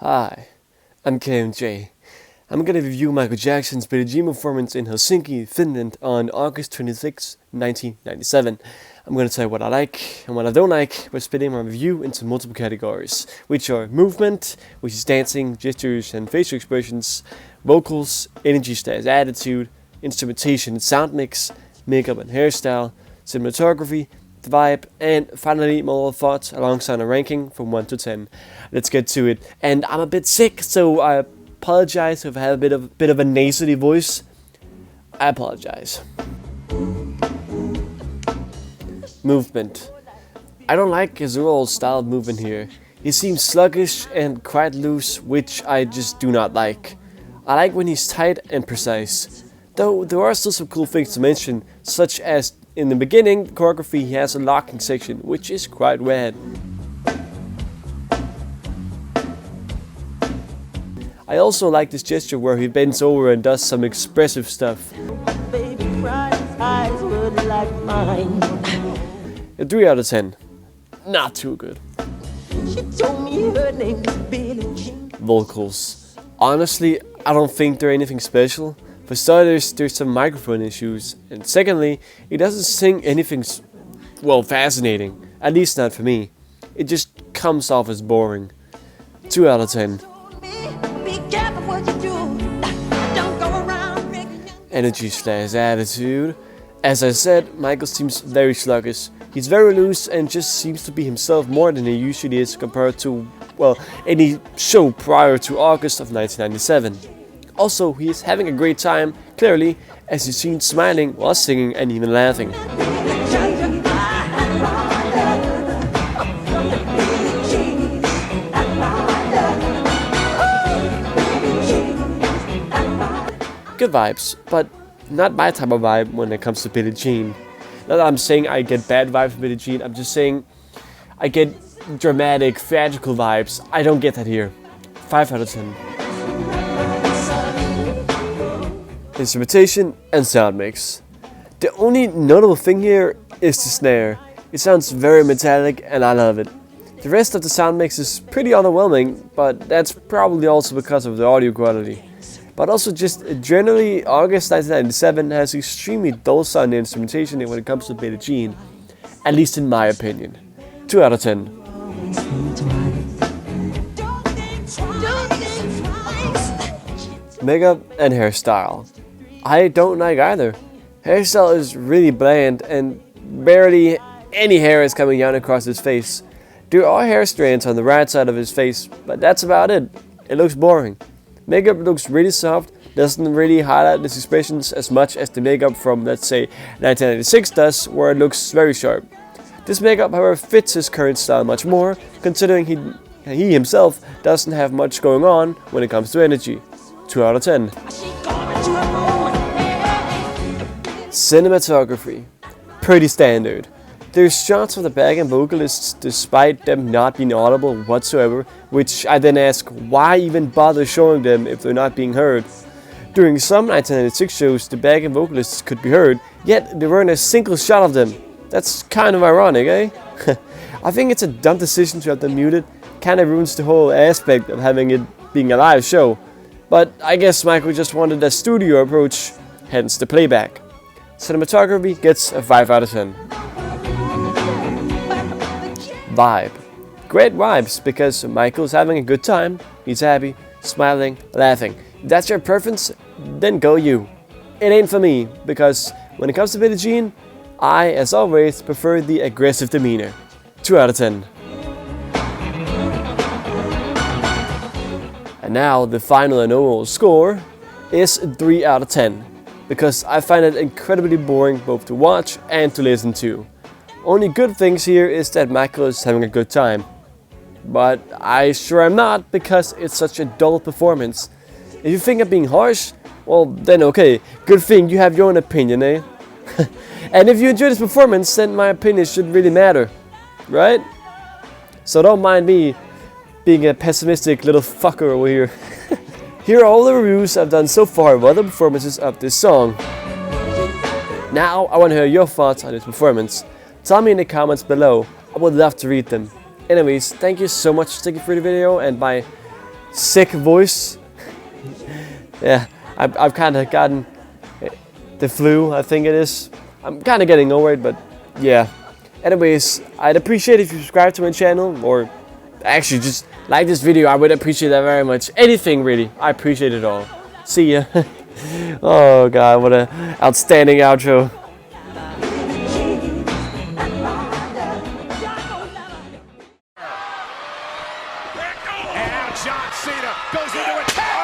Hi, I'm KMJ. I'm gonna review Michael Jackson's Billie Jean performance in Helsinki, Finland on August 26, 1997. I'm gonna tell you what I like and what I don't like by splitting my review into multiple categories, which are movement, which is dancing, gestures and facial expressions, vocals, energy/attitude, instrumentation and sound mix, makeup and hairstyle, cinematography, the vibe, and finally my overall thoughts alongside a ranking from 1 to 10. Let's get to it. And I'm a bit sick, so I apologize if I have a bit of a nasally voice. I apologize. Movement. I don't like his overall style of movement here. He seems sluggish and quite loose, which I just do not like. I like when he's tight and precise. Though there are still some cool things to mention, such as in the beginning choreography he has a locking section, which is quite rad. I also like this gesture where he bends over and does some expressive stuff. A 3 out of 10. Not too good. Vocals. Honestly, I don't think they're anything special. For starters, there's some microphone issues, and secondly, he doesn't sing anything, fascinating. At least not for me. It just comes off as boring. 2 out of 10. Energy/attitude. As I said, Michael seems very sluggish. He's very loose and just seems to be himself more than he usually is compared to, any show prior to August of 1997. Also, he is having a great time, clearly, as he's seen smiling while singing and even laughing. Good vibes, but not my type of vibe when it comes to Billie Jean. Not that I'm saying I get bad vibes from Billie Jean, I'm just saying I get dramatic, theatrical vibes. I don't get that here. 5 out of 10. Instrumentation and sound mix. The only notable thing here is the snare. It sounds very metallic and I love it. The rest of the sound mix is pretty underwhelming, but that's probably also because of the audio quality. But also just generally, August 1997 has extremely dull sounding instrumentation when it comes to Billie Jean, at least in my opinion. 2 out of 10. Makeup and hairstyle. I don't like either. Hairstyle is really bland and barely any hair is coming down across his face. There are hair strands on the right side of his face, but that's about it. It looks boring. Makeup looks really soft, doesn't really highlight his expressions as much as the makeup from, let's say, 1996 does, where it looks very sharp. This makeup, however, fits his current style much more, considering he himself doesn't have much going on when it comes to energy. 2 out of 10. Cinematography. Pretty standard. There's shots of the backing vocalists despite them not being audible whatsoever, which I then ask why even bother showing them if they're not being heard. During some 1996 shows the backing vocalists could be heard, yet there weren't a single shot of them. That's kind of ironic, eh? I think it's a dumb decision to have them muted, kinda ruins the whole aspect of having it being a live show. But I guess Michael just wanted a studio approach, hence the playback. Cinematography gets a 5 out of 10. Vibe. Great vibes because Michael's having a good time, he's happy, smiling, laughing. If that's your preference, then go you. It ain't for me, because when it comes to Billie Jean, I, as always, prefer the aggressive demeanor. 2 out of 10. And now the final and overall score is 3 out of 10, because I find it incredibly boring both to watch and to listen to. Only good things here is that Michael is having a good time. But I sure am not, because it's such a dull performance. If you think I'm being harsh, well then okay, good thing you have your own opinion, eh? And if you enjoy this performance, then my opinion shouldn't really matter, right? So don't mind me being a pessimistic little fucker over here. Here are all the reviews I've done so far of other performances of this song. Now I want to hear your thoughts on this performance. Tell me in the comments below, I would love to read them. Anyways, thank you so much for sticking through the video, and by sick voice. Yeah, I've kind of gotten the flu, I think it is. I'm kind of getting over it, but yeah. Anyways, I'd appreciate if you subscribe to my channel, or actually just like this video. I would appreciate that very much. Anything really, I appreciate it all. See ya. Oh god, what a outstanding outro. And John Cena goes into attack.